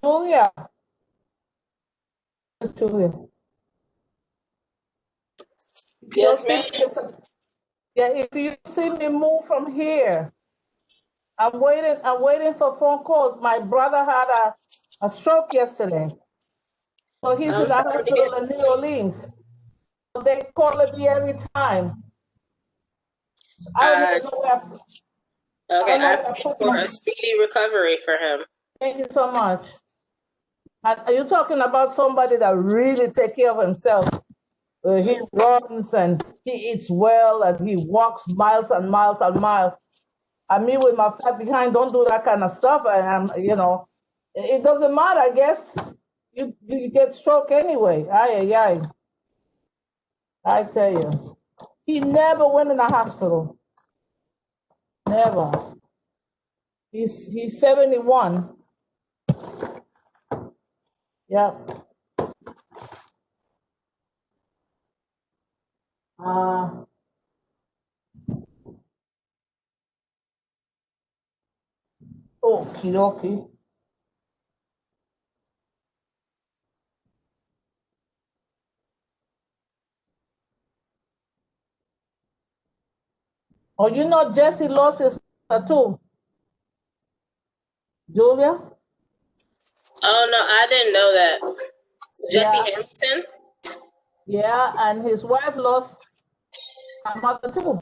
Julia. Julia. Yes, ma'am. Yeah, if you see me move from here, I'm waiting for phone calls. My brother had a stroke yesterday. So he's I'm in the sorry to hear hospital in New Orleans. So they call me every time. I don't that. even know where I Okay, don't know I where I pray put for my. a speedy recovery for him. Thank you so much. Are you talking about somebody that really take care of himself? He runs and he eats well and he walks miles and miles and miles. I mean, with my fat behind, don't do that kind of stuff. And it doesn't matter. I guess you get stroke anyway. Aye, aye, aye. I tell you, he never went in the hospital. Never. He's 71. Yep. Uh, Okie dokie. Oh, you know Jesse lost his father too, Julia? Oh no, I didn't know that. Jesse Yeah, Hamilton. yeah, and his wife lost her mother too.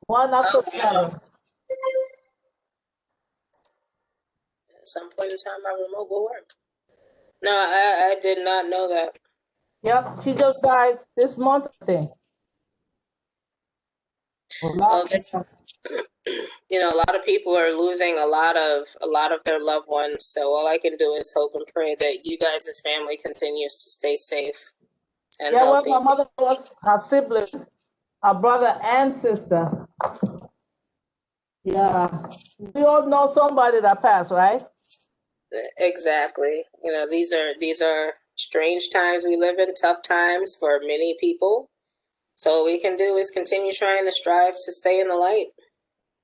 One after Oh the wow. other. At some point in time, my remote will work. No, I did not know that. Yep, she just died this month, I think. Or Well, last that's, month. a lot of people are losing a lot of their loved ones. So all I can do is hope and pray that you guys as family continues to stay safe and Yeah, well, my healthy. mother was her siblings, her brother and sister. Yeah. We all know somebody that passed, right? Exactly. You know, these are strange times we live in, tough times for many people. So what we can do is continue trying to strive to stay in the light.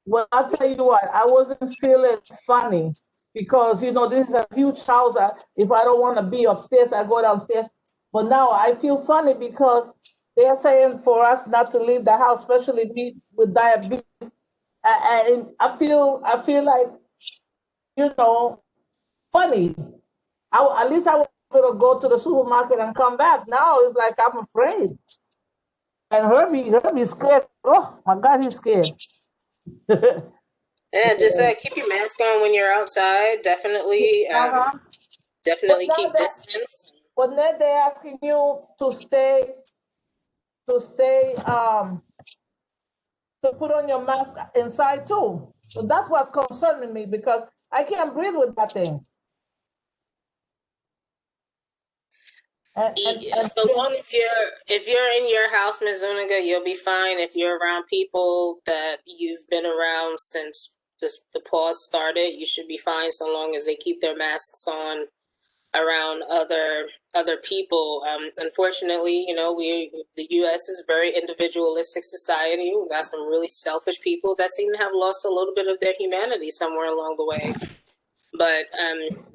Well, I'll tell you what, I wasn't feeling funny because, this is a huge house. If I don't want to be upstairs, I go downstairs. But now I feel funny because they're saying for us not to leave the house, especially me with diabetes. And I feel like, you know, funny. At least I was able to go to the supermarket and come back. Now it's like I'm afraid. And Herbie's scared. Oh my God, he's scared. And just keep your mask on when you're outside. Definitely, Uh-huh. But definitely now keep that, distance. but now they're asking you to stay, to put on your mask inside too. So that's what's concerning me because I can't breathe with that thing. And So long as if you're in your house, Ms. Zuniga, you'll be fine. If you're around people that you've been around since just the pause started, you should be fine so long as they keep their masks on around other people. Unfortunately, the U.S. is a very individualistic society. We've got some really selfish people that seem to have lost a little bit of their humanity somewhere along the way. But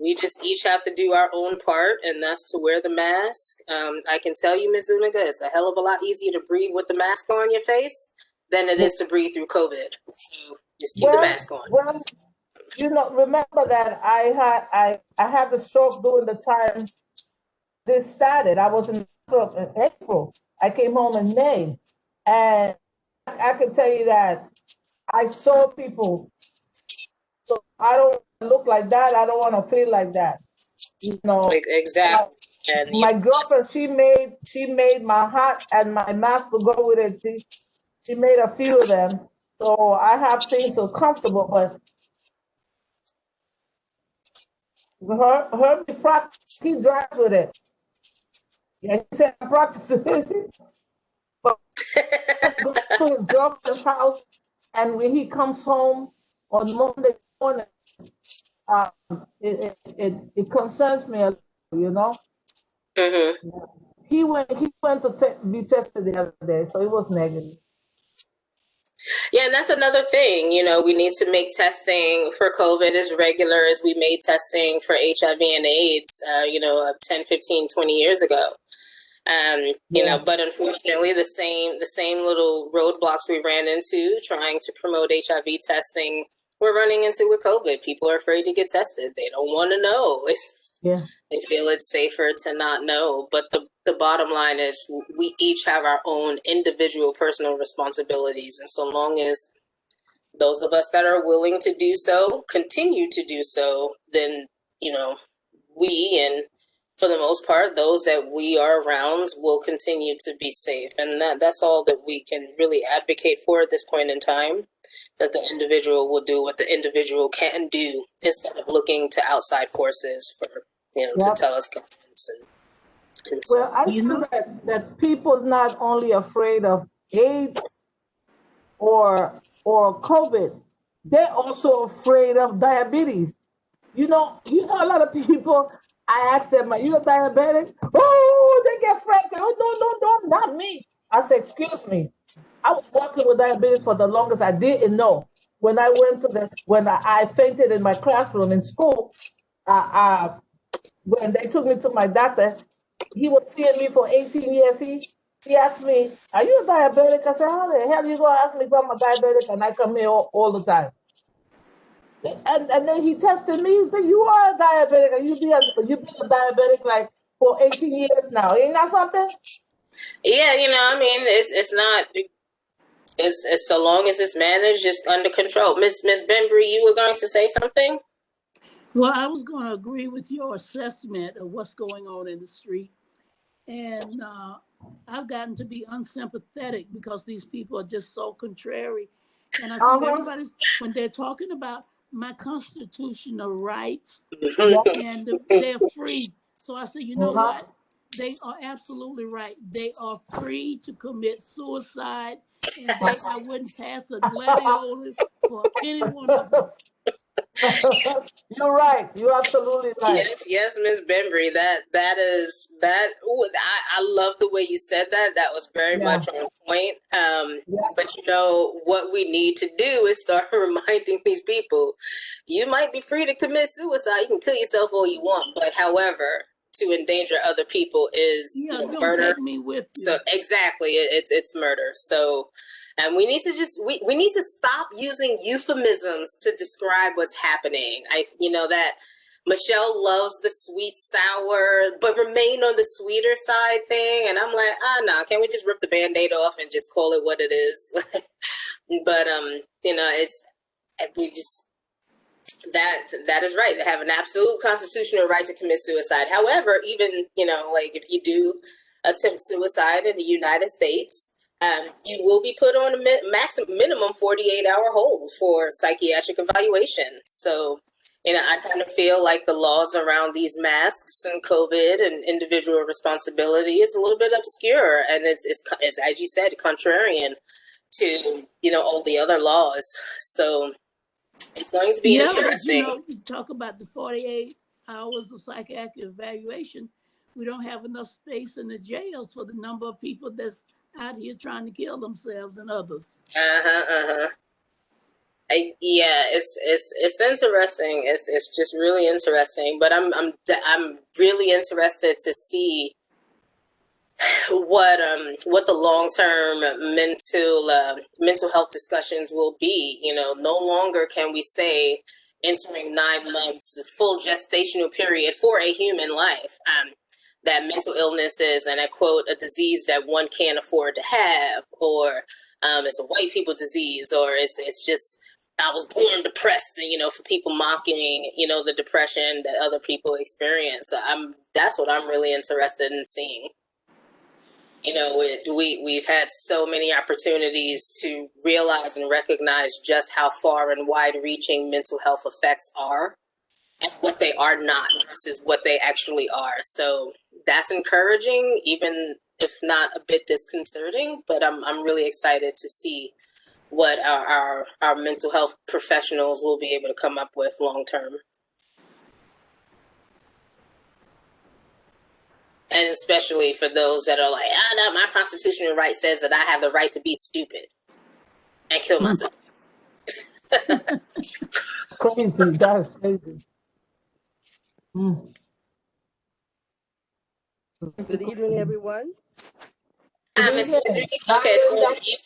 we just each have to do our own part, and that's to wear the mask. I can tell you, Ms. Zuniga, it's a hell of a lot easier to breathe with the mask on your face than it is to breathe through COVID. So just keep the mask on. Well, remember that I had the stroke during the time this started. I was in April. I came home in May, and I can tell you that I saw people. So I don't look like that. I don't want to feel like that. Exactly. And my girlfriend, she made my hat and my mask to go with it. She made a few of them, so I have things so comfortable. But her practice, he drives with it. Yeah, he said I practice it. But to his girlfriend's house, and when he comes home on Monday morning, it concerns me a little, Mm-hmm. He went to be tested the other day, so it was negative. Yeah, and that's another thing. We need to make testing for COVID as regular as we made testing for HIV and AIDS, 10, 15, 20 years ago. But unfortunately, the same little roadblocks we ran into trying to promote HIV testing, we're running into with COVID. People are afraid to get tested. They don't want to know. They feel it's safer to not know. But the bottom line is we each have our own individual personal responsibilities. And so long as those of us that are willing to do so continue to do so, then, we and for the most part, those that we are around will continue to be safe. And that's all that we can really advocate for at this point in time, that the individual will do what the individual can do instead of looking to outside forces for, to tell us guidance. And so. Well, I feel that people's not only afraid of AIDS or COVID, they're also afraid of diabetes. A lot of people, I ask them, are you a diabetic? Oh, they get frantic. Oh, no, not me. I said, excuse me. I was walking with diabetes for the longest. I didn't know. When I fainted in my classroom in school, when they took me to my doctor, he was seeing me for 18 years. He asked me, are you a diabetic? I said, how the hell are you going to ask me if I'm a diabetic? And I come here all the time. And then he tested me. He said, you are a diabetic. You've been a diabetic like for 18 years now. Ain't that something? Yeah, it's not, it's so long as it's managed, just under control. Miss Benbury, you were going to say something? Well, I was going to agree with your assessment of what's going on in the street. And I've gotten to be unsympathetic because these people are just so contrary. And I think everybody's, when they're talking about my constitutional rights and they're free. So I say, you know what? They are absolutely right. They are free to commit suicide in fact, I wouldn't pass a gladiola for any one of them. You're right. You're absolutely right. Yes, Ms. Bembry. I love the way you said that. That was very much on point. But you know what we need to do is start reminding these people, you might be free to commit suicide. You can kill yourself all you want, but however, to endanger other people is Don't murder. take me with you. So exactly, it's murder. So. And we need to we need to stop using euphemisms to describe what's happening. That Michelle loves the sweet sour, but remain on the sweeter side thing. And I'm like, no, can't we just rip the Band-Aid off and just call it what it is? But that is right. They have an absolute constitutional right to commit suicide. However, even, if you do attempt suicide in the United States, you will be put on a minimum 48-hour hold for psychiatric evaluation. So, I kind of feel like the laws around these masks and COVID and individual responsibility is a little bit obscure, and it's as you said, contrarian to all the other laws. So it's going to be interesting. But, you talk about the 48 hours of psychiatric evaluation. We don't have enough space in the jails for the number of people that's out here trying to kill themselves and others. It's interesting. It's just really interesting. But I'm really interested to see what the long-term mental health discussions will be. No longer can we say entering 9 months, full gestational period for a human life. That mental illness is, and I quote, a disease that one can't afford to have, or it's a white people disease, or it's just, I was born depressed, and, for people mocking, the depression that other people experience. So that's what I'm really interested in seeing. We've had so many opportunities to realize and recognize just how far and wide-reaching mental health effects are, and what they are not versus what they actually are. So that's encouraging, even if not a bit disconcerting, but I'm really excited to see what our mental health professionals will be able to come up with long term. And especially for those that are like, no, my constitutional right says that I have the right to be stupid and kill myself. Crazy, that's crazy. Good evening, everyone. Okay, so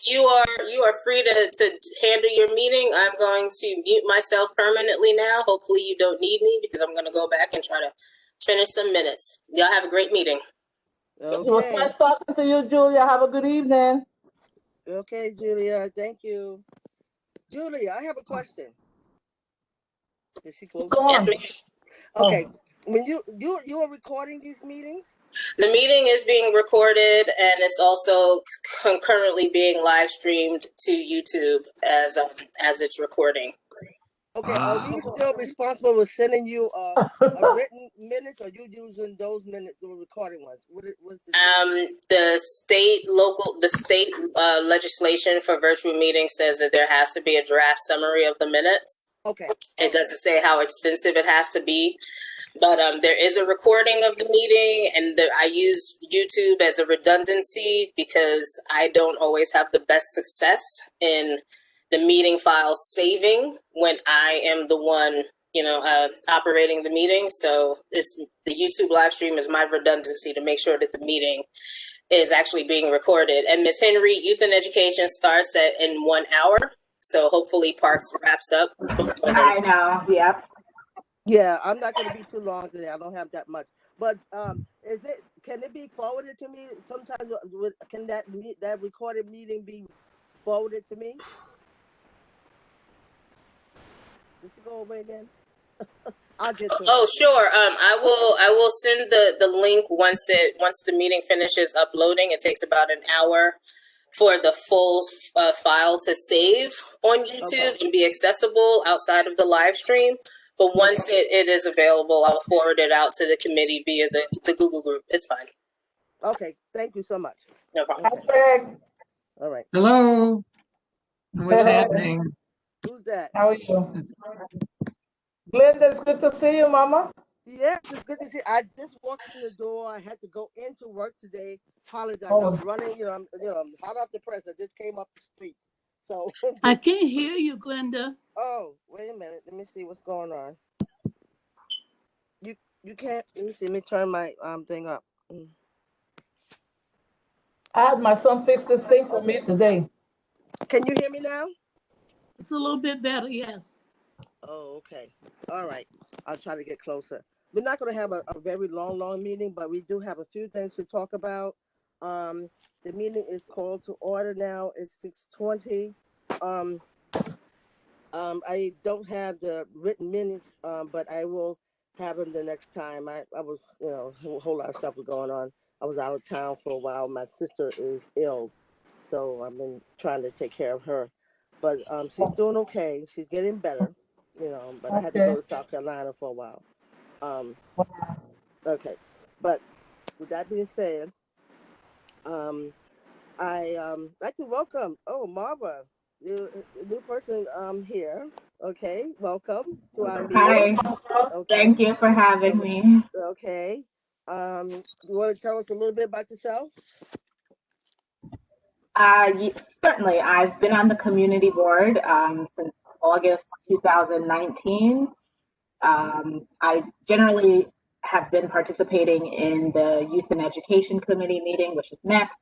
you are free to handle your meeting. I'm going to mute myself permanently now. Hopefully you don't need me, because I'm going to go back and try to finish some minutes. Y'all have a great meeting. Okay. It was nice talking to you, Julia. Have a good evening. Okay, Julia. Thank you. Julia, I have a question. Did she close? Go on. Yes, okay. When you are recording these meetings? The meeting is being recorded, and it's also concurrently being live streamed to YouTube as it's recording. Okay, are we still responsible for sending you a written minutes, or you using those minutes, the recording ones? What's the state legislation for virtual meetings says that there has to be a draft summary of the minutes. Okay. It doesn't say how extensive it has to be, but there is a recording of the meeting, and I use YouTube as a redundancy because I don't always have the best success in the meeting files saving when I am the one, operating the meeting. So the YouTube live stream is my redundancy to make sure that the meeting is actually being recorded. And Ms. Henry, Youth and Education starts in 1 hour. So hopefully Parks wraps up before then. I know, yep. Yeah, I'm not going to be too long today. I don't have that much. But can it be forwarded to me? Sometimes can that recorded meeting be forwarded to me? Did she go away again? I'll get to Oh, sure. I will send the link once the meeting finishes uploading. It takes about an hour for the full file to save on YouTube and be accessible outside of the live stream. But once it is available, I'll forward it out to the committee via the Google group. It's fine. Okay. Thank you so much. No problem. Okay. All right. Hello. What's happening? Who's that? How are you? Glenda, it's good to see you, Mama. Yes, it's good to see. I just walked in the door. I had to go into work today. Apologize. I Oh. was running. I'm hot off the press. I just came up the streets. So. I can't hear you, Glenda. Oh, wait a minute. Let me see what's going on. You can't. Let me see. Let me turn my thing up. I had my son fix this thing for me today. Can you hear me now? It's a little bit better, yes. Oh, okay. All right. I'll try to get closer. We're not going to have a very long meeting, but we do have a few things to talk about. The meeting is called to order now. It's 6:20. I don't have the written minutes, but I will have them the next time. I was, a whole lot of stuff was going on. I was out of town for a while. My sister is ill, so I've been trying to take care of her. But she's doing okay. She's getting better, but I had to go to South Carolina for a while. Okay. But with that being said, I like to welcome, Marva, new person here. Okay, welcome to our meeting. Hi, Okay, thank you for having me. okay. You want to tell us a little bit about yourself? Certainly, I've been on the community board since August 2019. I generally have been participating in the Youth and Education Committee meeting, which is next,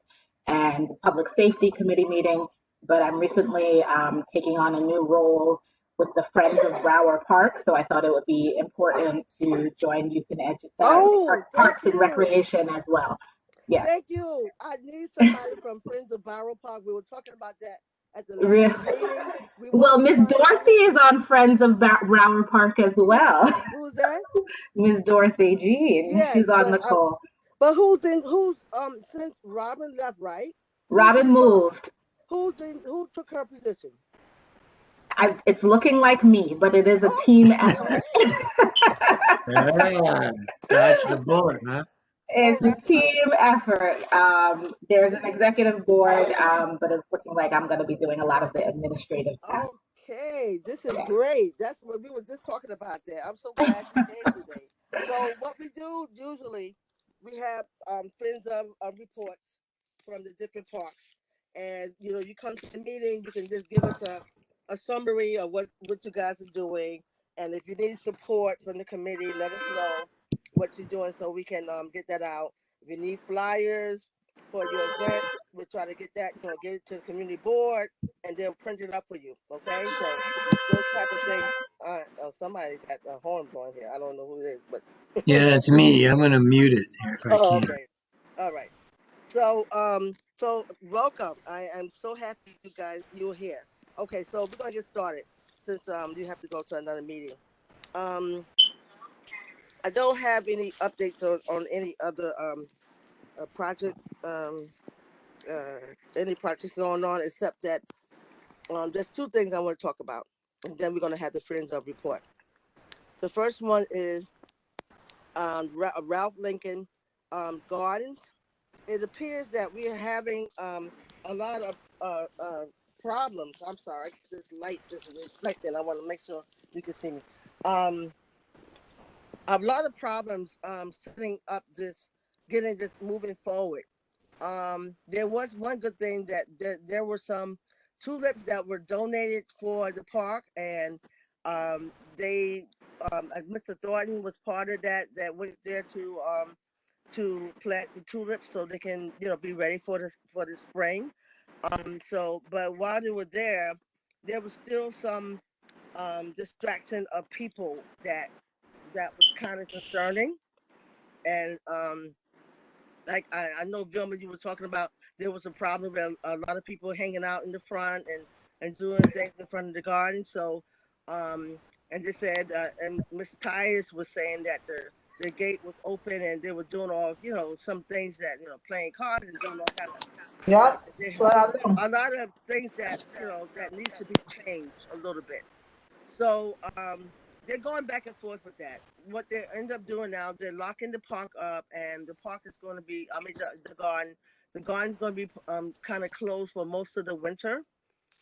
and the Public Safety Committee meeting, but I'm recently taking on a new role with the Friends of Brower Park, so I thought it would be important to join Youth and Parks and Recreation as well. Yes. Thank you. I need somebody from Friends of Brower Park. We were talking about that at the last meeting. Well, Miss Dorothy is on Friends of Brower Park as well. Who's that? Miss Dorothy Jean. Yes, she's on the call. But who's since Robin left, right? Robin moved. Who took her position? It's looking like me, but it is a team effort. Dodge the bullet, huh? It's a team effort. There's an executive board, but it's looking like I'm going to be doing a lot of the administrative stuff. Okay, this is great. That's what we were just talking about there. I'm so glad you came today. So what we do usually, we have friends of reports from the different parks, and you come to the meeting. You can just give us a summary of what you guys are doing, and if you need support from the committee, let us know what you're doing so we can get that out. If you need flyers for your event, we'll try to get that, get it to the community board, and they'll print it up for you. Okay, so those type of things. Somebody got a horn blowing here. I don't know who it is, but yeah, it's me. I'm gonna mute it here if I can. Okay, all right. So so welcome. I am so happy you're here. Okay, so we're gonna get started since you have to go to another meeting. I don't have any updates on any other project, any projects going on, except that there's two things I want to talk about, and then we're going to have the Friends of report. The first one is Ralph Lincoln Gardens. It appears that we are having a lot of problems. I'm sorry, this light is reflecting. I want to make sure you can see me. A lot of problems setting up getting this moving forward. There was one good thing that there were some tulips that were donated for the park, and they Mr. Thornton was part of that went there to plant the tulips so they can be ready for the spring. But while they were there was still some distraction of people that was kind of concerning. And like I know, Vilma, you were talking about there was a problem with a lot of people hanging out in the front and doing things in front of the garden. So and they said and Ms. Tyus was saying that the gate was open and they were doing all some things that playing cards and doing all kind of a lot of things that that needs to be changed a little bit. So they're going back and forth with that. What they end up doing now, they're locking the park up, and the park is going to be, the garden the garden's going to be kind of closed for most of the winter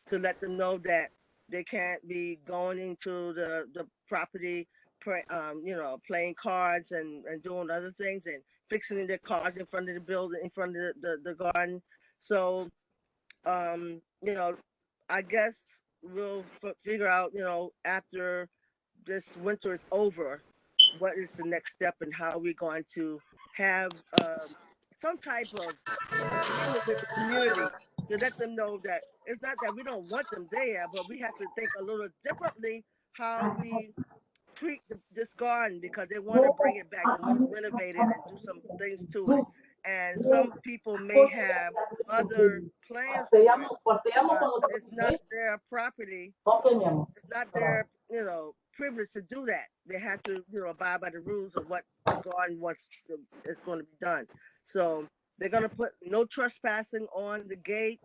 to let them know that they can't be going into the property, playing cards and doing other things and fixing their cars in front of the building, in front of the garden. So, I guess we'll figure out, after this winter is over, what is the next step and how we're going to have some type of agreement with the community to let them know that it's not that we don't want them there, but we have to think a little differently how we treat this garden because they want to bring it back, they want to renovate it and do some things to it. And some people may have other plans for it, but it's not their property. It's not their, privilege to do that. They have to, abide by the rules of what the garden wants is going to be done. So they're going to put no trespassing on the gate.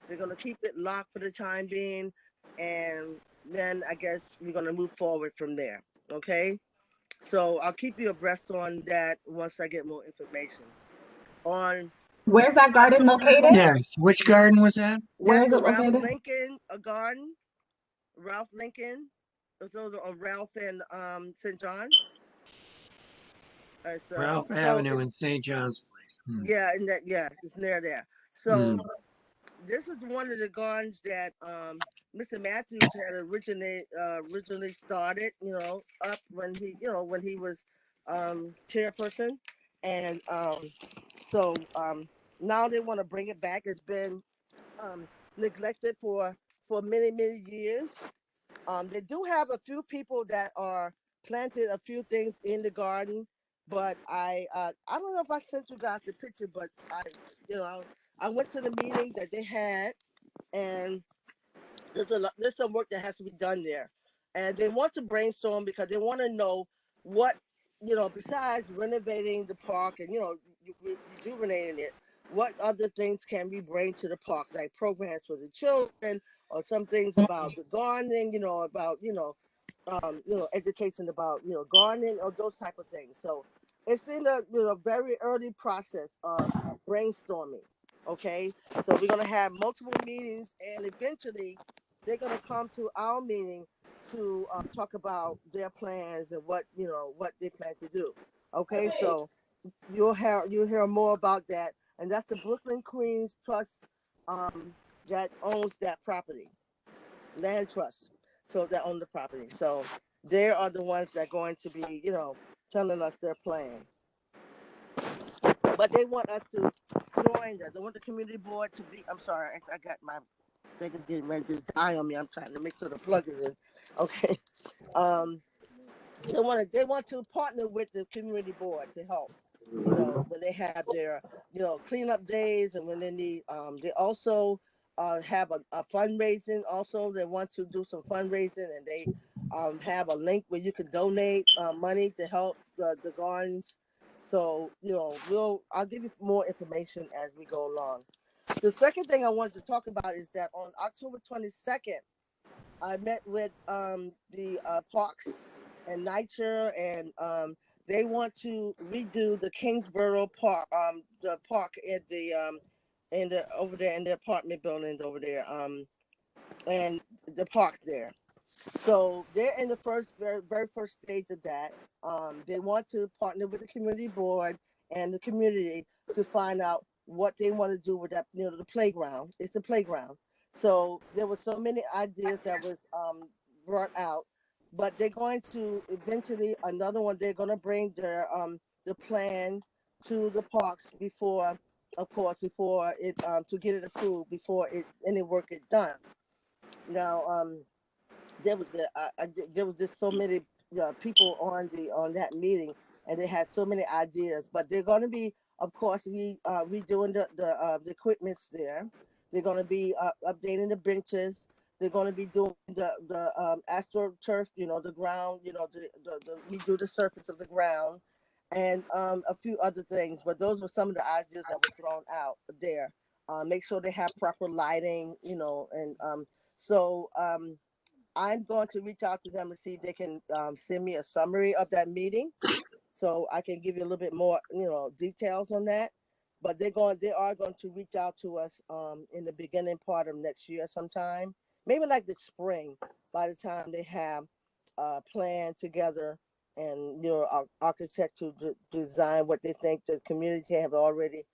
They're going to keep it locked for the time being. And then I guess we're going to move forward from there. Okay. So I'll keep you abreast on that once I get more information. Where's that garden located? Yeah, which garden was that? Where is it Ralph located? Lincoln, a garden. Ralph Lincoln. It's over on Ralph and St. John. Ralph Avenue in St. John's Place. Yeah, it's near there. So this is one of the gardens that Mr. Matthews had originally started, up when he was chairperson, and so now they want to bring it back. It's been neglected for many years. They do have a few people that are planted a few things in the garden, but I don't know if I sent you guys the picture, but I went to the meeting that they had, and there's some work that has to be done there, and they want to brainstorm because they want to know what, besides renovating the park and rejuvenating it, what other things can we bring to the park, like programs for the children or some things about the gardening, about education about gardening or those type of things. So it's in a very early process of brainstorming. Okay, so we're gonna have multiple meetings, and eventually they're gonna come to our meeting to talk about their plans and what they plan to do. Okay, so you'll hear more about that, and that's the Brooklyn Queens Trust that owns that property, land trust. So that own the property. So they are the ones that are going to be, telling us their plan. But they want us to join them. They want the community board to be. I'm sorry, I got my thing is getting ready to die on me. I'm trying to make sure the plug is in. Okay. They want to partner with the community board to help. When they have their cleanup days, and when they need they also have a fundraising. Also, they want to do some fundraising, and they have a link where you can donate money to help the gardens. So I'll give you more information as we go along. The second thing I wanted to talk about is that on October 22nd, I met with the Parks and NYCHA, and they want to redo the Kingsborough Park, the park at the over there in the apartment buildings over there, and the park there. So they're in the very first stage of that. They want to partner with the community board and the community to find out what they want to do with that. The playground. It's a playground. So there were so many ideas that was brought out, but they're going to eventually another one. They're going to bring their the plan to the parks before, of course, before it to get it approved before any work is done. Now there was just so many people on that meeting, and they had so many ideas. But they're going to be, of course, redoing the equipments there. They're going to be updating the benches. They're going to be doing the astroturf, the ground, the redo the surface of the ground, and a few other things. But those were some of the ideas that were thrown out there. Make sure they have proper lighting, and so. I'm going to reach out to them and see if they can send me a summary of that meeting, so I can give you a little bit more, details on that. but they are going to reach out to us in the beginning part of next year sometime, maybe like the spring, by the time they have a plan together and our architect to design what they think the community have already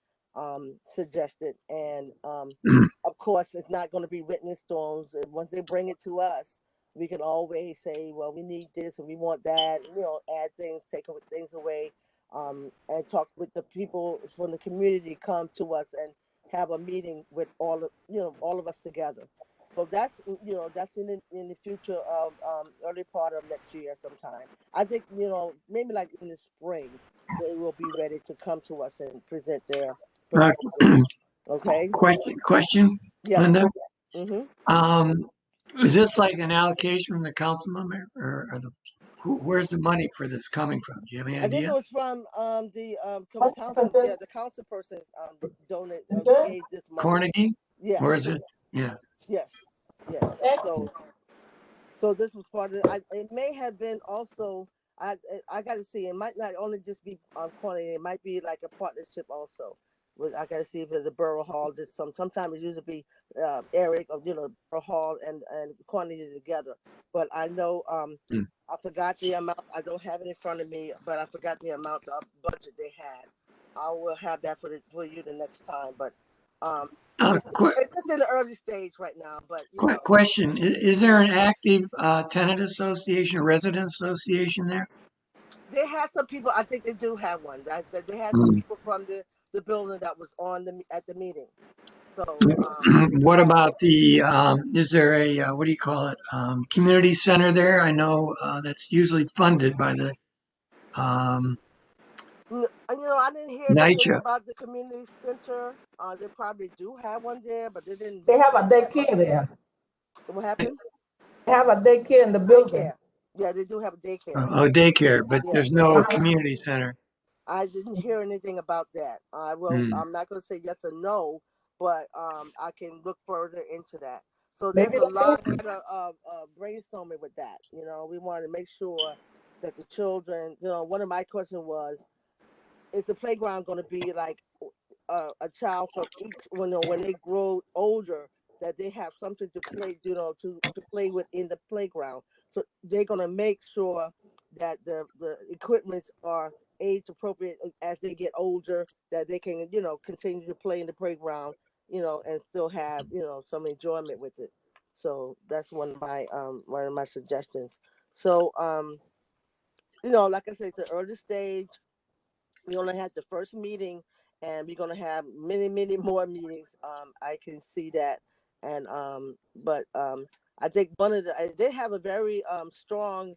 suggested. And of course, it's not going to be written in stones. Once they bring it to us, we can always say, well, we need this and we want that, add things, take things away, and talk with the people from the community, come to us and have a meeting with all of us together. So that's that's in the future of early part of next year sometime. I think maybe like in the spring they will be ready to come to us and present their Uh, proposal. Okay. question, Yes. Linda. Mm-hmm. Is this like an allocation from the council member, or where's the money for this coming from? Do you have any I think it idea? was from the the council person donated gave this money. Carnegie? Yes. Or is it? Yeah. Yes. Yes. So this was part of it may have been also I got to see, it might not only just be quantity, it might be like a partnership also. I got to see if the Borough Hall just sometimes it usually be Eric or Borough Hall and quantity together. But I know I forgot the amount. I don't have it in front of me, but I forgot the amount of budget they had. I will have that for you the next time. But it's just in the early stage right now. But Question: Is there an active tenant association, or resident association there? they had some people. I think they do have one. That they had some people from the building that was at the meeting. So what about the? Is there a what do you call it? Community center there? I know that's usually funded by the. I didn't hear anything about the community center. They probably do have one there, but they didn't. They have a daycare there. What happened? They have a daycare in the building. Daycare. Yeah, they do have a daycare. Daycare, but there's no community center. I didn't hear anything about that. I will. I'm not going to say yes or no, but I can look further into that. So there's a lot of brainstorming with that. We want to make sure that the children. One of my questions was, is the playground going to be like a child from each when they grow older, that they have something to play, to play with in the playground. So they're gonna make sure that the equipments are age appropriate as they get older, that they can continue to play in the playground, and still have some enjoyment with it. So that's one of my suggestions. So like I said, it's the early stage. We only had the first meeting, and we're gonna have many, many more meetings. I can see that, and but I think they have a very strong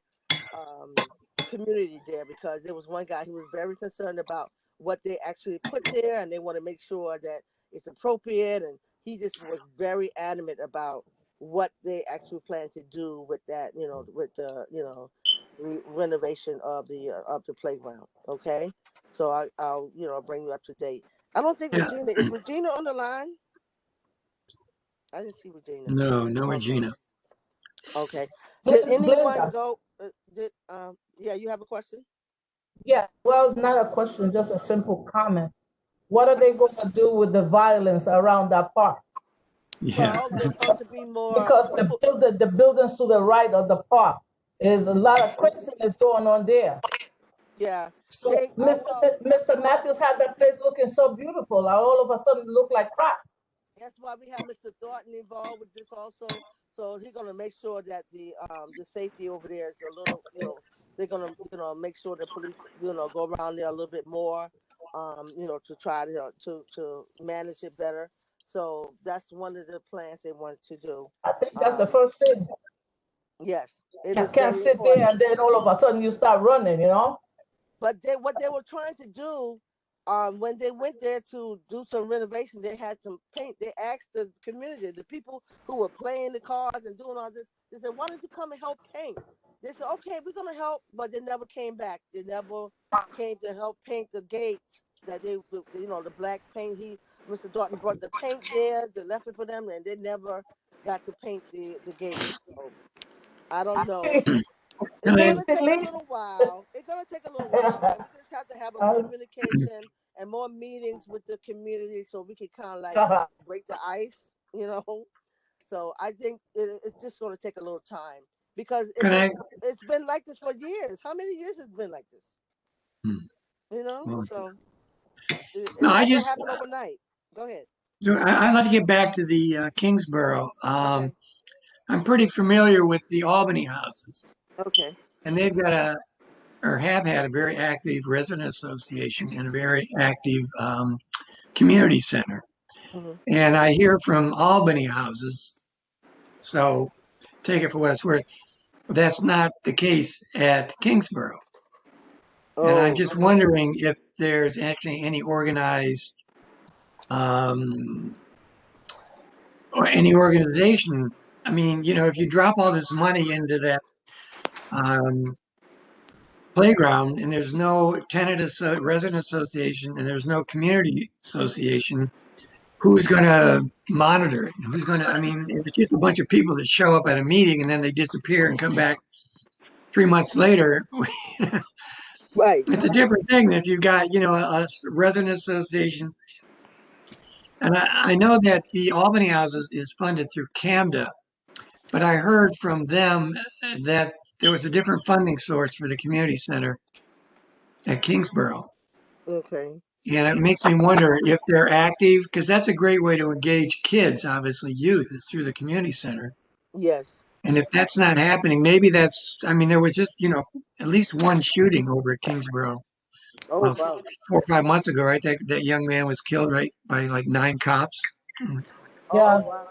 community there, because there was one guy who was very concerned about what they actually put there, and they want to make sure that it's appropriate, and he just was very adamant about what they actually plan to do with that, with the renovation of the playground. Okay. So I'll bring you up to date. I don't think Regina is Regina on the line. I didn't see Regina. No, Regina. Okay. Did anyone go? Yeah, you have a question? Yeah. Well, not a question, just a simple comment. What are they going to do with the violence around that park? Yeah. Well, there's supposed to be more. Because the buildings to the right of the park is a lot of craziness going on there. Yeah. So Mr. Matthews had that place looking so beautiful. All of a sudden, it looked like crap. That's why we have Mr. Thornton involved with this also. So he's gonna make sure that the safety over there is a little, they're gonna make sure the police go around there a little bit more, to try to manage it better. So that's one of the plans they want to do. I think that's the first thing. Yes, you can't sit there and then all of a sudden you start running, But what they were trying to do, when they went there to do some renovation, they had some paint. They asked the community, the people who were playing the cards and doing all this, they said, why don't you come and help paint? They said, okay, we're going to help, but they never came back. They never came to help paint the gates that the black paint. Mr. Dalton brought the paint there, they left it for them, and they never got to paint the gates. So I don't know. It's gonna take a little while. And we just have to have a communication and more meetings with the community so we can kind of like Uh-huh. break the ice, you know. So I think it's just going to take a little time because Can I? it's been like this for years. How many years has it been like this? Hmm, You know, well, so no, it's I not going to just happen overnight. Go ahead. so I'd like to get back to the Kingsborough. Okay. I'm pretty familiar with the Albany houses, Okay. and they've got or have had a very active resident association and a very active community center. Hmm. And I hear from Albany houses, so take it for what it's worth. That's not the case at Kingsborough. And I'm Oh, just wondering if there's actually any organized um, or any organization. I mean, if you drop all this money into that um, playground and there's no resident association and there's no community association, who's going to monitor it? Who's going to, I mean, if it's just a bunch of people that show up at a meeting and then they disappear and come back 3 months later, right. it's a different thing than if you've got, a resident association. And I know that the Albany houses is funded through CAMDA, but I heard from them that there was a different funding source for the community center at Kingsborough. Okay. And it makes me wonder if they're active, because that's a great way to engage kids, obviously youth, is through the community center. Yes. And if that's not happening, maybe I mean, there was just, at least one shooting over at Kingsborough Oh, wow. 4 or 5 months ago, right? That young man was killed, right, by like 9 cops. Oh, Yeah. wow.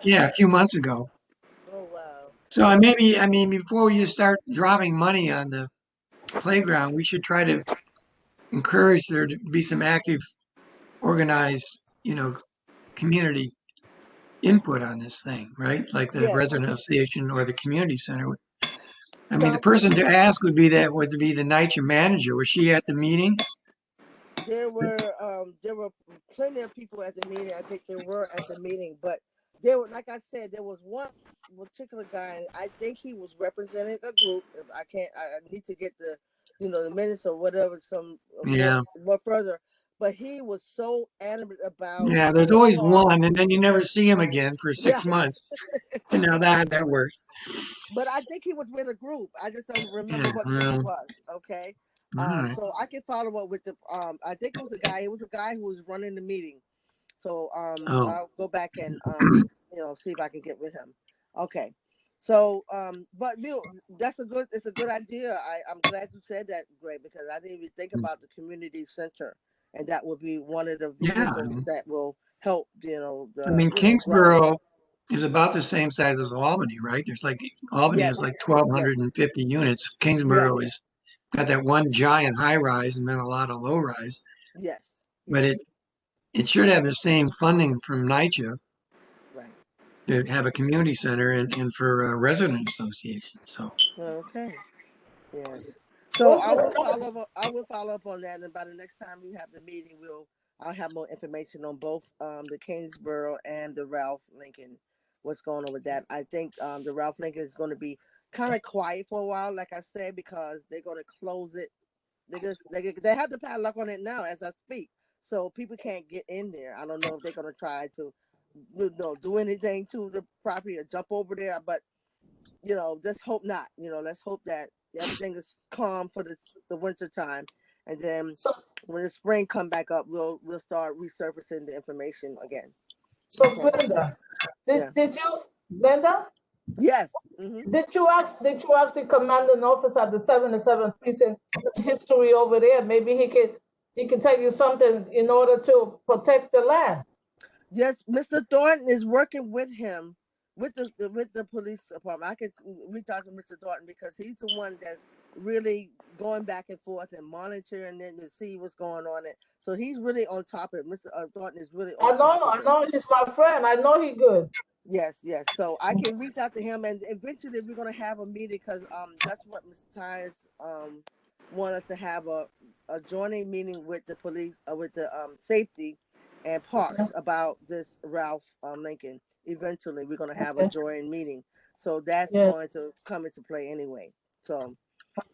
Yeah, a few months ago. Oh, wow. So I mean, before you start dropping money on the playground, we should try to encourage there to be some active, organized, community input on this thing, right? Like the Yes. resident association or the community center. I mean, the Some person to ask would be the NYCHA manager. Was she at the meeting? there were plenty of people at the meeting. I think they were at the meeting, but there were, like I said, there was one particular guy. I think he was representing a group. If I can't, I need to get the minutes or whatever, some Yeah. more further. But he was so adamant about Yeah, there's the always park. one, and then you never see him again for Yeah, 6 months. And now that works. but I think he was with a group. I just don't remember Yeah, what group it well, was. Okay. all right. So I can follow up with the I think it was a guy. It was a guy who was running the meeting. So Oh, I'll go back and see if I can get with him. Okay. So but it's a good idea. I'm glad you said that, Greg, because I didn't even think about the community center, and that would be one of the yeah. vehicles that will help. I mean, ground. Kingsborough is about the same size as Albany, right? Albany Yes, has like yes, 1,250 units. yes, Kingsborough is got that one giant high rise and then a lot of low rise. yes, But yes. it should have the same funding from NYCHA Right. to have a community center and for a resident association. So, Okay. Yes. So Also, I will follow up on that, and by the next time we have the meeting, I'll have more information on both the Kingsborough and the Ralph Lincoln. What's going on with that? I think the Ralph Lincoln is going to be kind of quiet for a while, like I said, because they're going to close it. They have the padlock on it now as I speak, so people can't get in there. I don't know if they're going to try to do anything to the property or jump over there, but just hope not. Let's hope that everything is calm for the winter time, and then so, when the spring come back up, we'll start resurfacing the information again. so Okay. Glenda, Yeah. Glenda, Yes. Mm-hmm. did you ask the commanding officer at the 77th precinct history over there? Maybe he can tell you something in order to protect the land. Yes, Mr. Thornton is working with him with the police department. I could reach out to Mr. Thornton because he's the one that's really going back and forth and monitoring it to see what's going on. So he's really on top of it. Mr. Thornton is really on top of it. I know he's my friend. I know he good. Yes, yes. So I can reach out to him, and eventually we're gonna have a meeting because that's what Mr. Tyres want us to have a joining meeting with the police with the safety and parks about this Ralph Lincoln. Eventually we're gonna have a joint meeting, so that's going to come into play anyway. So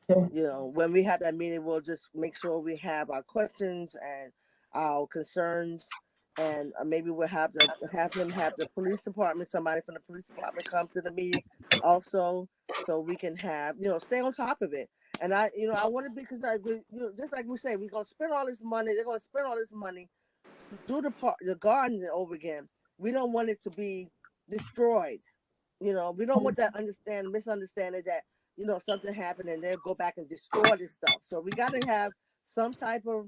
when we have that meeting, we'll just make sure we have our questions and our concerns, and maybe we'll have him have the police department, somebody from the police department come to the meeting also, so we can have, stay on top of it. And I want to be, because just like we say, we're gonna spend all this money. They're gonna spend all this money to do the garden over again. We don't want it to be destroyed. We don't want that misunderstanding that something happened and they'll go back and destroy this stuff. So we got to have some type of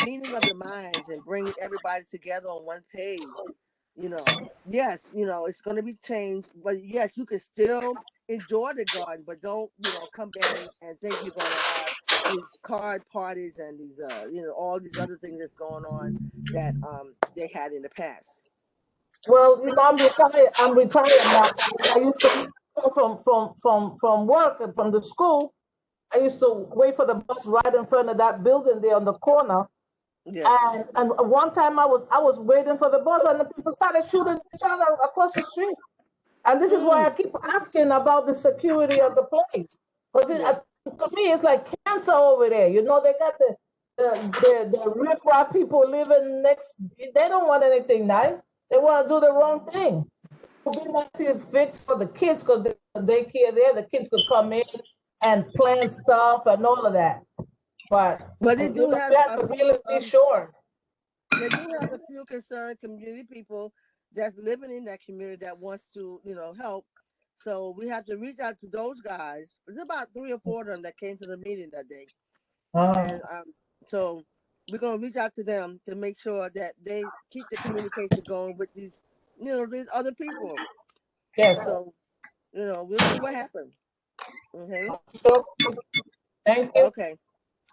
meaning of the minds and bring everybody together on one page. Yes, it's going to be changed, but yes, you can still enjoy the garden, but don't come back and think you're going to have these card parties and these all these other things that's going on that they had in the past. Well, I'm retired. I'm retired now. I used to come from work and from the school. I used to wait for the bus right in front of that building there on the corner. Yes. And one time I was waiting for the bus and the people started shooting each other across the street. And this is why I keep asking about the security of the place. Because to me, it's like cancer over there. They got the riffraff people living next. They don't want anything nice. They want to do the wrong thing. It would be nice if fixed for the kids, because the daycare there, the kids could come in and plant stuff and all of that. But they do have to really be sure. They do have a few concerned community people that's living in that community that wants to, help. So we have to reach out to those guys. There's about 3 or 4 of them that came to the meeting that day. And so we're going to reach out to them to make sure that they keep the communication going with these, these other people. Yes. So, we'll see what happens. Okay. Thank you.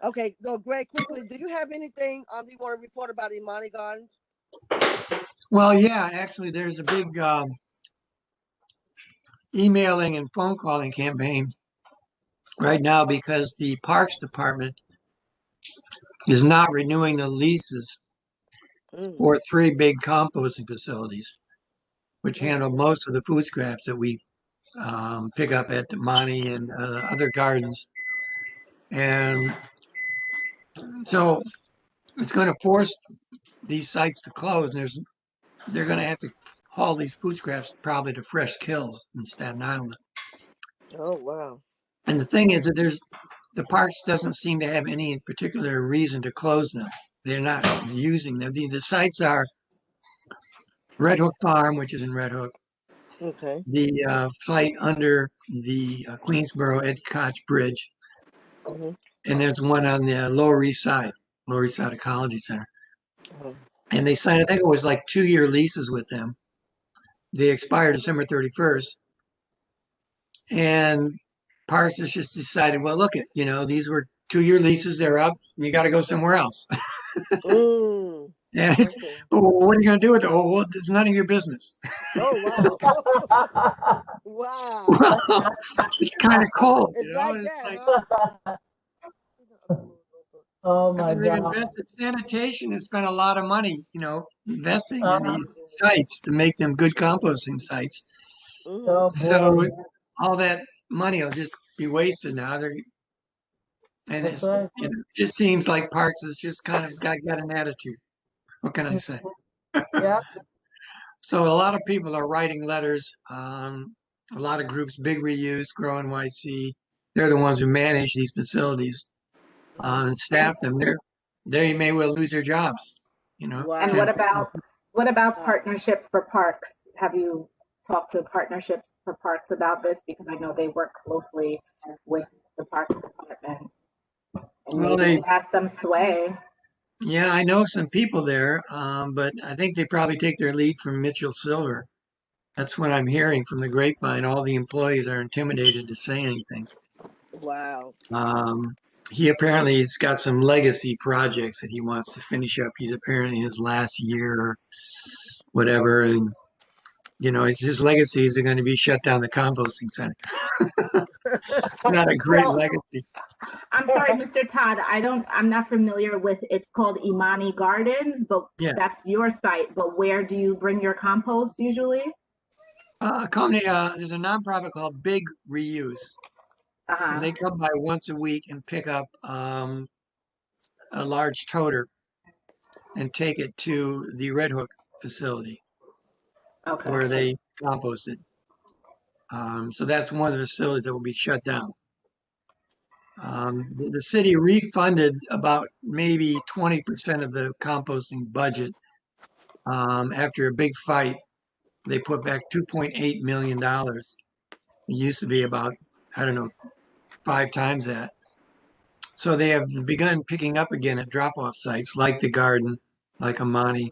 Okay. So, Greg, quickly, do you have anything you want to report about Imani Gardens? Well, yeah, actually, there's a big emailing and phone calling campaign right now because the Parks Department is not renewing the leases for 3 big composting facilities, which handle most of the food scraps that we pick up at Imani and other gardens. And so it's going to force these sites to close, and they're going to have to haul these food scraps probably to Fresh Kills in Staten Island. Oh, wow. And the thing is that the parks doesn't seem to have any particular reason to close them. They're not using them. The sites are Red Hook Farm, which is in Red Hook. Okay. The site under the Queensboro Edgecotch Bridge. And there's one on the Lower East Side Ecology Center. And they signed, I think it was like 2-year leases with them. They expire December 31st. And Parks has just decided, well, look these were 2-year leases, they're up, you got to go somewhere else. And what are you going to do with it? Oh, well, it's none of your business. Oh, wow. Wow. Well, it's kind of cold. It's like that. Oh my They've God. invested sanitation and spent a lot of money, investing in these sites to make them good composting sites. Oh, So all that money will just be wasted now. It just seems like Parks has just kind of got an attitude. What can I say? Yeah. So a lot of people are writing letters. A lot of groups, Big Reuse, Grow NYC, they're the ones who manage these facilities and staff them. They may well lose their jobs. Wow. And what about Partnership for Parks? Have you talked to Partnerships for Parks about this? Because I know they work closely with the Parks Department, and Well, maybe they have some sway. Yeah, I know some people there, but I think they probably take their lead from Mitchell Silver. That's what I'm hearing from the grapevine. All the employees are intimidated to say anything. Wow. He apparently has got some legacy projects that he wants to finish up. He's apparently in his last year or whatever, and his legacies are going to be shut down the composting center. Not a great legacy. I'm sorry, Mr. Todd. I'm not familiar with. It's called Imani Gardens, but that's your site. But where do you bring your compost usually? There's a nonprofit called Big Reuse. And they come by once a week and pick up a large toter and take it to the Red Hook facility Okay. where they compost it. So that's one of the facilities that will be shut down. The city refunded about maybe 20% of the composting budget. After a big fight, they put back $2.8 million. It used to be about, I don't know, 5 times that. So they have begun picking up again at drop-off sites like the Garden, like Amani,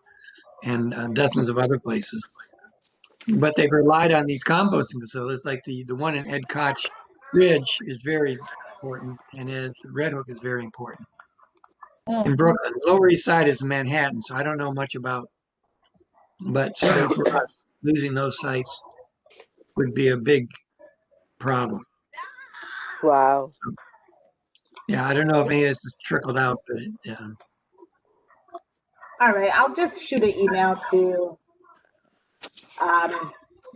and dozens of other places. But they've relied on these composting facilities, like the one in Ed Koch Ridge is very important, and Red Hook is very important. In Brooklyn, Lower East Side is Manhattan, so I don't know much about, but certainly for us, losing those sites would be a big problem. Wow. Yeah, I don't know if any of this has trickled out, but All right, I'll just shoot an email to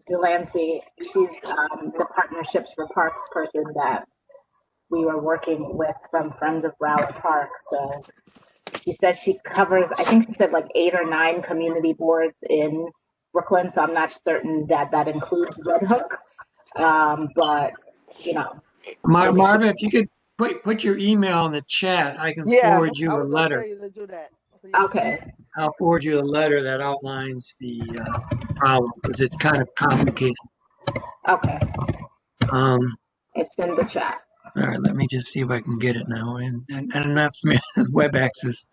Delancey. She's the Partnerships for Parks person that we were working with from Friends of Broward Park. So she said she covers, I think she said like 8 or 9 community boards in Brooklyn. So I'm not certain that that includes Red Hook. But, you know. Marvin, if you could put your email in the chat, I can forward I you a was gonna letter. tell you to do that. Please. Okay. I'll forward you a letter that outlines the problem because it's kind of complicated. Okay. It's in the chat. All right, let me just see if I can get it now. And I'm not familiar with web access.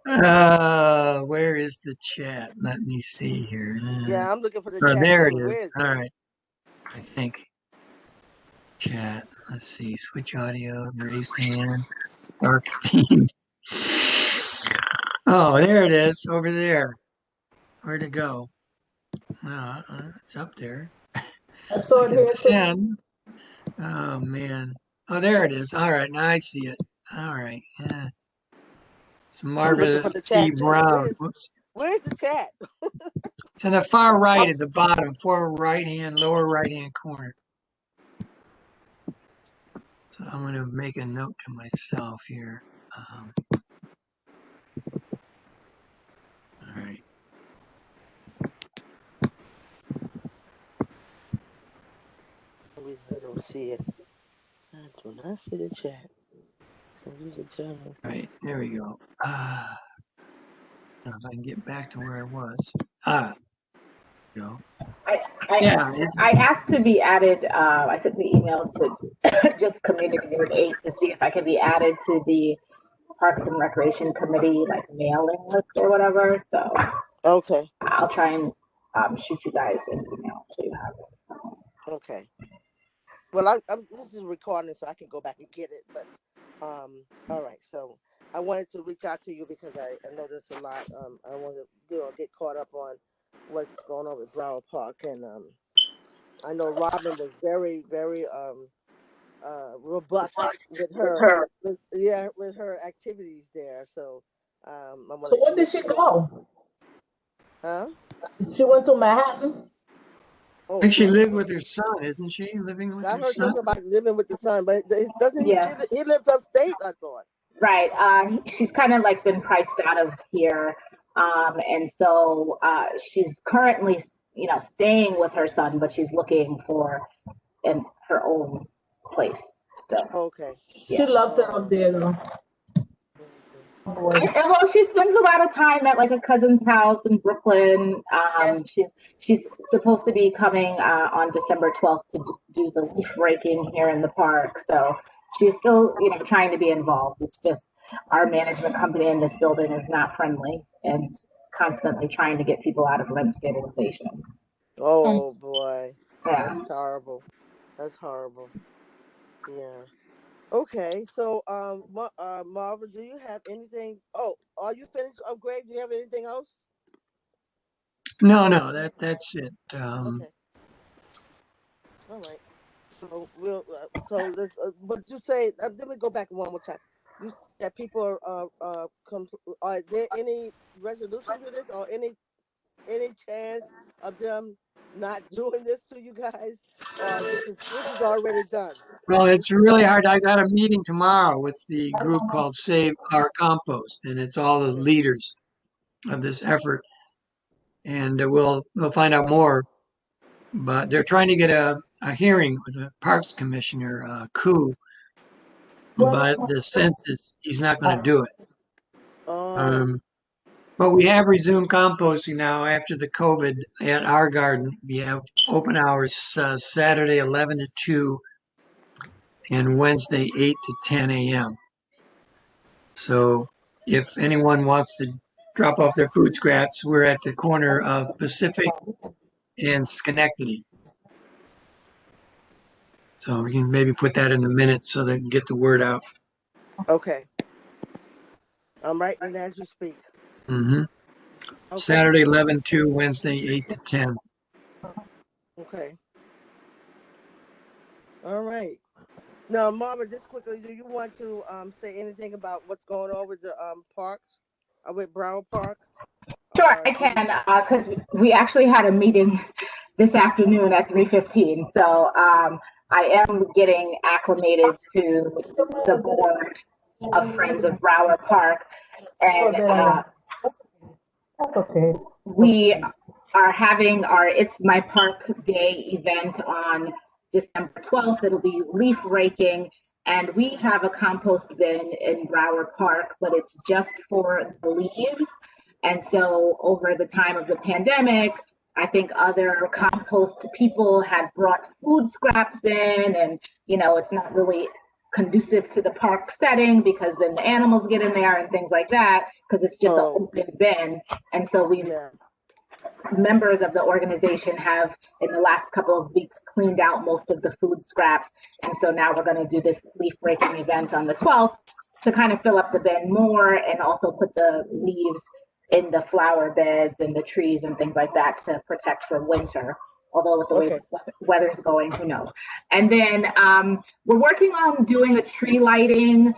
No. Where is the chat? Let me see here. Yeah, I'm looking for the Oh, chat there too. it Where is. is All it? right. I think. Chat. Let's see. Switch audio. Raise hand. Dark theme. Oh, there it is. Over there. Where'd it go? It's up there. I saw it here too. Send. Oh man. Oh, there it is. All right, now I see it. All right. Yeah. It's I'm Marvin looking for the C. chat too. Brown. Whoops. Where's the chat? It's on the far right at the bottom, lower right hand corner. So I'm going to make a note to myself here. All right. I don't see it. I do not see the chat. So you can tell me. All right, there we go. Now if I can get back to where I was. Go. I asked to be added. I sent the email to just Community Board 8 to see if I could be added to the Parks and Recreation Committee, like mailing list or whatever. So okay, I'll try and shoot you guys an email so you have it. Okay. Well, I'm this is recording, so I can go back and get it. But all right. So I wanted to reach out to you because I know there's a lot. I want to get caught up on what's going on with Broward Park, and I know Robin was very robust with her with her activities there. So So when did she go? Huh? She went to Manhattan. I think she lived with her son, isn't she? Living with I her heard son. something about living with the son, but doesn't he? Yeah. He lives upstate, I thought. Right. She's kind of like been priced out of here. And so she's currently, staying with her son, but she's looking for her own place still. Okay. She loves it up there though. Well, she spends a lot of time at like a cousin's house in Brooklyn. She's supposed to be coming on December 12th to do the leaf raking here in the park. So she's still, trying to be involved. It's just our management company in this building is not friendly and constantly trying to get people out of rent stabilization. Oh boy, Yeah. that's horrible. That's horrible. Yeah. Okay, so Marvin, do you have anything? Oh, are you finished upgrade? Do you have anything else? No, that's it. Okay. All right. So we'll. So let's. But you say. Let me go back one more time. You said that people are there any resolution to this or any chance of them not doing this to you guys, or this is already done? Well, This it's is really hard. I got a meeting tomorrow with the group called Save Our Compost, and it's all the leaders of this effort. And we'll find out more. But they're trying to get a hearing with the Parks Commissioner, Koo, but the sense is he's not going to do it. oh But we have resumed composting now after the COVID at our garden. We have open hours Saturday 11 to 2 and Wednesday 8 to 10 a.m. So if anyone wants to drop off their food scraps, we're at the corner of Pacific and Schenectady. So we can maybe put that in the minutes so they can get the word out. okay. I'm writing it as you speak. Mm-hmm. Okay. Saturday 11 to Wednesday 8 to 10. Okay. All right. Now, Marva, just quickly, do you want to say anything about what's going on with the parks, with Broward Park? Sure, I can, because we actually had a meeting this afternoon at 3:15. So I am getting acclimated to the board of Friends of Broward Park, and That's okay. we are having our It's My Park Day event on December 12th. It'll be leaf raking, and we have a compost bin in Broward Park, but it's just for the leaves. And so over the time of the pandemic, I think other compost people had brought food scraps in, and it's not really conducive to the park setting because then the animals get in there and things like that, because it's just an open bin. And so members of the organization have in the last couple of weeks cleaned out most of the food scraps, and so now we're going to do this leaf raking event on the 12th to kind of fill up the bin more, and also put the leaves in the flower beds and the trees and things like that to protect for winter. Although with the way the weather's going, who knows? And then we're working on doing a tree lighting.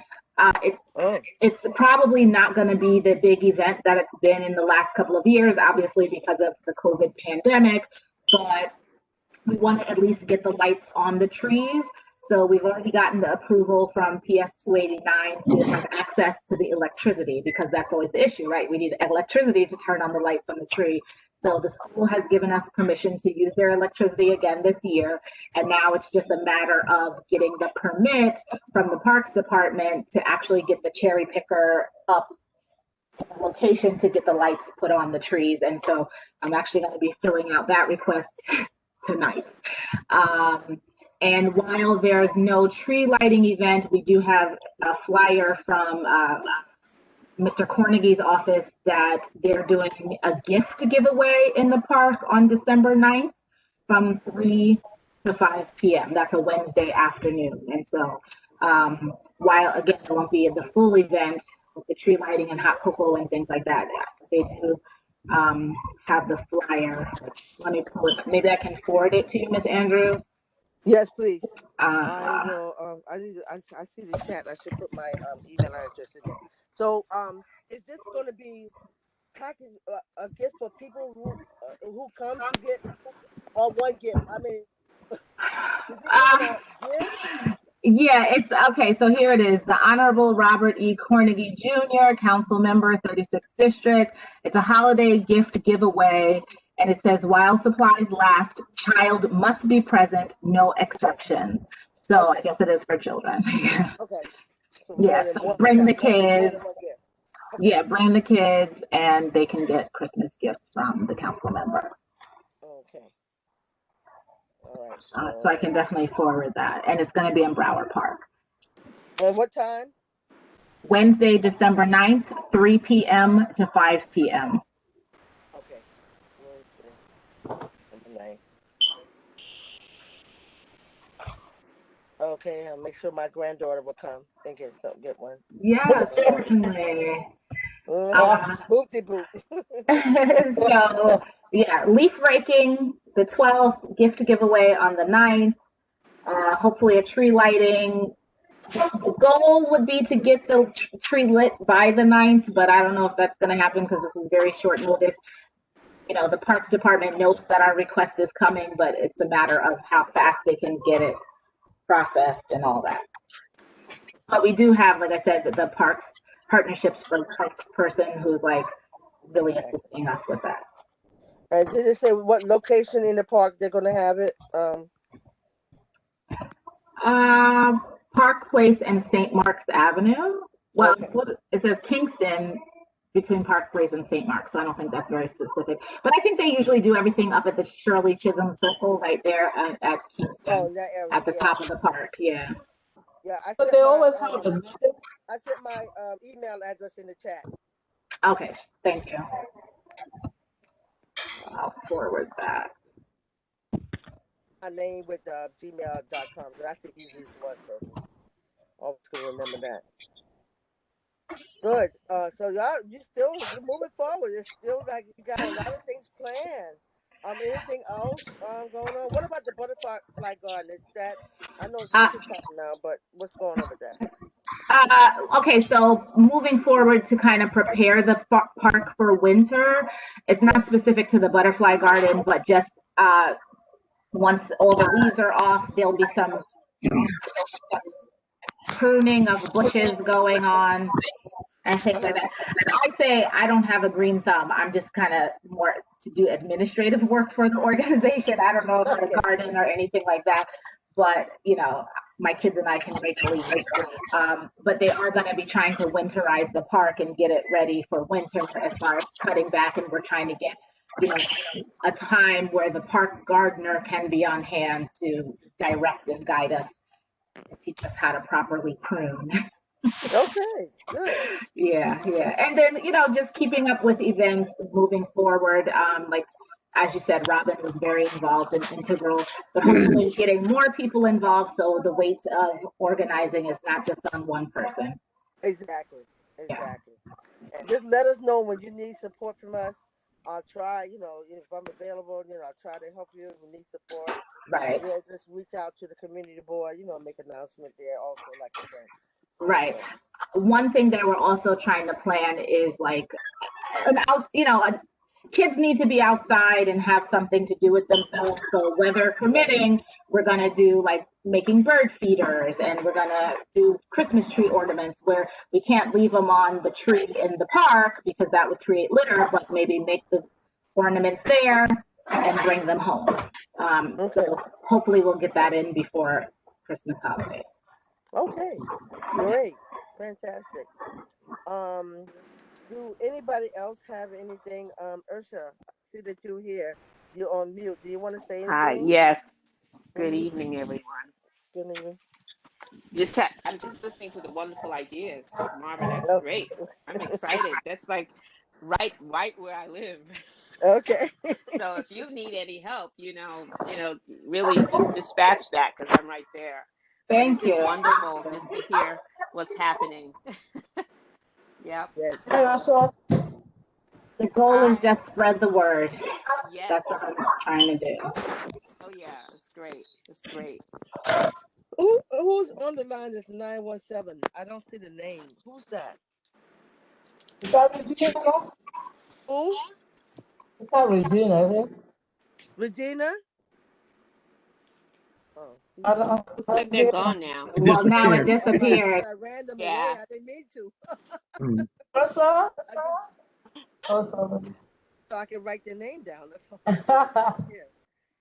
It's probably not going to be the big event that it's been in the last couple of years, obviously because of the COVID pandemic, but we want to at least get the lights on the trees. So we've already gotten the approval from PS 289 to have access to the electricity, because that's always the issue, right? We need electricity to turn on the lights on the tree. So the school has given us permission to use their electricity again this year. And now it's just a matter of getting the permit from the Parks Department to actually get the cherry picker up to the location to get the lights put on the trees. And so I'm actually going to be filling out that request tonight. And while there's no tree lighting event, we do have a flyer from Mr. Cornegy's office that they're doing a gift giveaway in the park on December 9th from 3 to 5 p.m. That's a Wednesday afternoon. And so while, again, it won't be the full event with the tree lighting and hot cocoa and things like that, they do have the flyer. Let me pull it up. Maybe I can forward it to you, Ms. Andrews. Yes, please. I will. I see the chat. I should put my email address in there. So, is this going to be package a gift for people who come to get, or one gift? I mean, is it a gift? Yeah, it's okay. So here it is. The Honorable Robert E. Cornegy Jr., Council Member, 36th District. It's a holiday gift giveaway. And it says, while supplies last, child must be present, no exceptions. So I guess it is for children. Okay. So yeah, so bring the kids. Yeah, bring the kids, and they can get Christmas gifts from the council member. Okay. All right. So I can definitely forward that. And it's going to be in Broward Park. And what time? Wednesday, December 9th, 3 p.m. to 5 p.m. Okay. Wednesday, December 9th. Okay, I'll make sure my granddaughter will come and get one. Yeah, certainly. Boopty boop. So, yeah, leaf raking the 12th, gift giveaway on the 9th, hopefully a tree lighting. The goal would be to get the tree lit by the 9th, but I don't know if that's going to happen because this is very short notice. you know, the Parks Department notes that our request is coming, but it's a matter of how fast they can get it processed and all that. But we do have, like I said, the Parks Partnerships for Parks person who's like really assisting us with that. And did it say what location in the park they're gonna have it? Park Place and St. Mark's Avenue. Well, Okay. it says Kingston between Park Place and St. Mark's, so I don't think that's very specific. But I think they usually do everything up at the Shirley Chisholm Circle right there at Kingston, Oh, that area. at the top of the park. Yeah. Yeah, I But sent they my, always have a I sent my email address in the chat. Okay. Thank you. I'll forward that. My name with gmail.com. That's the easiest one, so always can remember that. Good. So y'all, you're moving forward. It's still like you got a lot of things planned. Anything else going on? What about the butterfly garden? Is that, I know it's winter time now, but what's going on with that? Okay, so moving forward to kind of prepare the park for winter, it's not specific to the butterfly garden, but just once all the leaves are off, there'll be some pruning of bushes going on and things like that. I say I don't have a green thumb. I'm just kind of more to do administrative work for the organization. I don't know if it's a garden or anything like that, but you know, my kids and I can make the leaves. But they are going to be trying to winterize the park and get it ready for winter as far as cutting back. And we're trying to get, you know, a time where the park gardener can be on hand to direct and guide us, to teach us how to properly prune. Okay, good. Yeah. And then, you know, just keeping up with events moving forward. Like, as you said, Robin was very involved and integral, but hopefully getting more people involved so the weight of organizing is not just on one person. Exactly. And just let us know when you need support from us. I'll try, you know, if I'm available, you know, I'll try to help you if you need support. Right. We'll just reach out to the community board, you know, make an announcement there also, like I said. Right. One thing that we're also trying to plan is like, kids need to be outside and have something to do with themselves. So weather permitting, we're going to do like making bird feeders, and we're going to do Christmas tree ornaments where we can't leave them on the tree in the park because that would create litter, but maybe make the ornaments there and bring them home. So hopefully we'll get that in before Christmas holiday. Okay, great, fantastic. Do anybody else have anything? Ursula, I see that you're here. You're on mute. Do you want to say anything? Hi, yes. Good evening, everyone. Good evening. I'm just listening to the wonderful ideas, Marvin. That's great. I'm excited. That's like right where I live. Okay. So if you need any help, really just dispatch that because I'm right there. Thank you. It's wonderful just to hear what's happening. Yep. Yes. The goal is just spread the word. Yes. That's what I'm trying to do. Oh yeah, it's great. It's great. Who's on the line is 917? I don't see the name. Who's that? Is that Regina? Who? It's not Regina, is it? Regina? Oh. I don't. Looks like they're gone now. Well, now it disappeared. I random Yeah. away. I didn't mean to. Ursula? So I can write their name down. That's all. Yeah.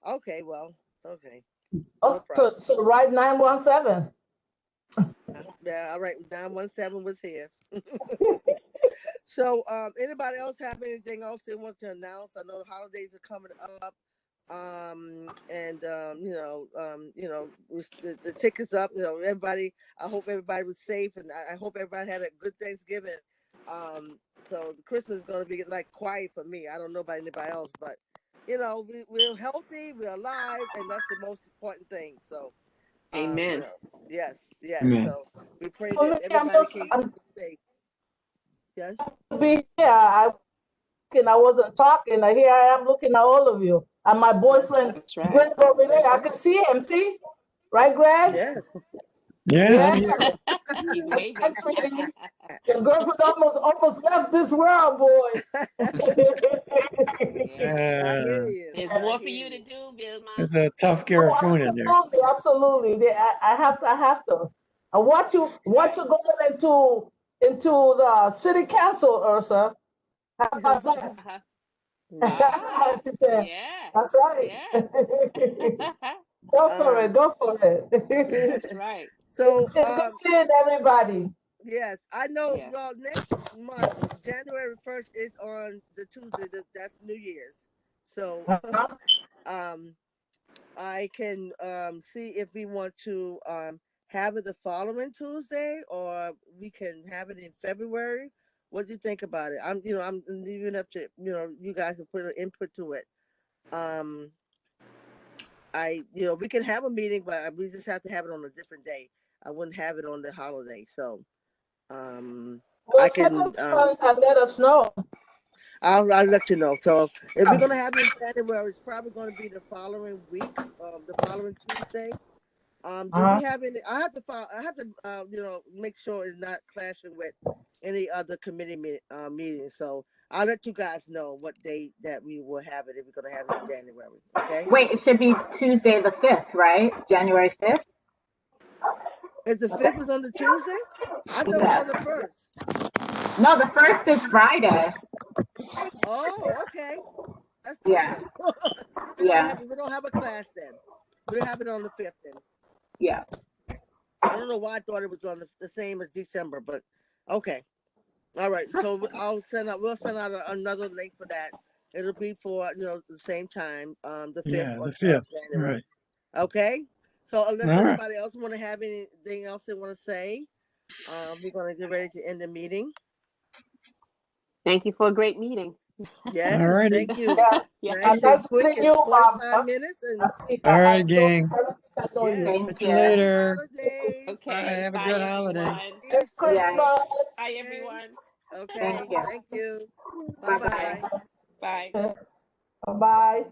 Okay, well, okay. Oh, so write 917. Yeah, all right. 917 was here. So, anybody else have anything else they want to announce? I know the holidays are coming up. The tickets up. Everybody. I hope everybody was safe, and I hope everybody had a good Thanksgiving. So the Christmas is going to be like quiet for me. I don't know about anybody else, but we're healthy, we're alive, and that's the most important thing. So, amen. Yes. Amen. So we pray that everybody can be safe. Yes. Be here. I wasn't talking. Here I am looking at all of you. And my boyfriend, That's right. Greg over there, I can see him. See? Right, Greg? Yes. Yeah. He's waving. Your girlfriend almost left this world, boy. Yeah. I hear you. There's I more for hear you to you. do, Vilma. It's a tough Oh, Garifuna in there. absolutely. I have to. And what you Right. going into the city council, Ursa? How about that? Uh-huh. Wow. She said, Yeah. that's right. Yeah. Go for it. Go for it. That's right. So It's good seeing everybody. yes, I know. Yeah. Well, next month, January 1st is on the Tuesday. That's New Year's. So um, I can see if we want to have it the following Tuesday, or we can have it in February. What do you think about it? I'm leaving up to you guys to put an input to it. We can have a meeting, but we just have to have it on a different day. I wouldn't have it on the holiday, so Well, I set can. up and let us know. I'll let you know. So if we're gonna have it in January, it's probably gonna be the following week, the following Tuesday. Do we have any? I have to file. I have to, make sure it's not clashing with any other committee meetings. So I'll let you guys know what day that we will have it if we're gonna have it in January. Okay. Wait, it should be Tuesday the 5th, right? January 5th? Is the 5th is on the Tuesday? I thought it was Yes. on the 1st. No, the 1st is Friday. Oh, okay. That's good Yeah. then. Yeah. We don't have a class then. We'll have it on the 5th then. Yeah. I don't know why I thought it was on the same as December, but okay. All right. So we'll send out another link for that. It'll be for the same time, the 5th Yeah, of the 5th. January. Right. Okay. So unless All right. anybody else want to have anything else they want to say, we're gonna get ready to end the meeting. Thank you for a great meeting. Yes, All righty. thank you. Yeah. Nice And and quick in you, 45 minutes and All right, gang. yes. Thank Catch you you. later. Holidays. Bye. Okay. Have a Bye, good holiday. everyone. Be safe. Christmas. Bye, everyone. Okay. Thank you. Thank you. Bye-bye. Bye-bye. Bye. Bye-bye.